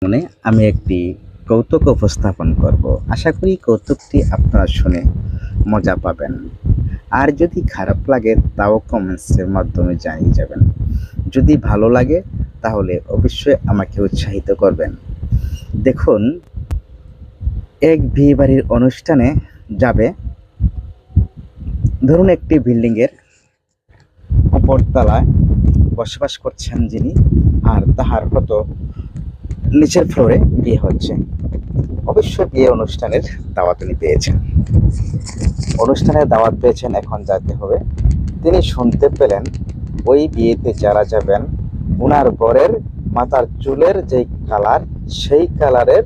মানে আমি একটি কৌতুক উপস্থাপন করব। আশা করি কৌতুকটি আপনারা শুনে মজা পাবেন। আর যদি খারাপ লাগে তাও কমেন্টসের মাধ্যমে জানিয়ে যাবেন। যদি ভালো লাগে তাহলে অবশ্যই আমাকে উৎসাহিত করবেন। দেখুন, এক বিয়েবাড়ির অনুষ্ঠানে যাবে। ধরুন একটি বিল্ডিংয়ের উপরতলায় বসবাস করছেন যিনি, আর তাহার হয়তো নিচের ফ্লোরে বিয়ে হচ্ছে। অবশ্যই বিয়ে অনুষ্ঠানের দাওয়াত উনি পেয়েছেন। অনুষ্ঠানের দাওয়াত পেয়েছেন, এখন যেতে হবে। তিনি শুনতে পেলেন ওই বিয়েতে যারা যাবেন ওনার বরের মাথার চুলের যে কালার, সেই কালারের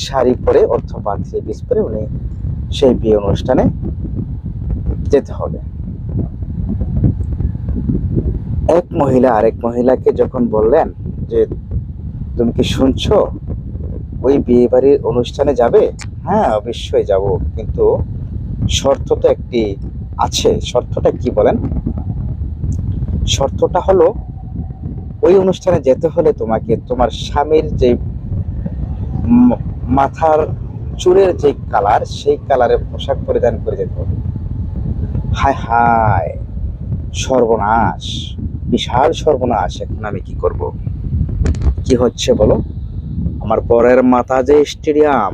শাড়ি পরে অথবা থ্রি পিস পরে উনি সেই বিয়ে অনুষ্ঠানে যেতে হবে। এক মহিলা আরেক মহিলাকে যখন বললেন যে তুমি কি শুনছো, ওই বিয়ে বাড়ির অনুষ্ঠানে যাবে? হ্যাঁ, অবশ্যই যাব, কিন্তু শর্ত তো একটি আছে। শর্তটা কি বলেন? শর্তটা হলো, ওই অনুষ্ঠানে যেতে হলে তোমাকে তোমার স্বামীর যে মাথার চুলের যে কালার, সেই কালারের পোশাক পরিধান করে যেতে হবে। হায় হায়, সর্বনাশ, বিশাল সর্বনাশ! এখন আমি কি করব? কি হচ্ছে বলো? আমার বরের মাথা যে স্টেডিয়াম,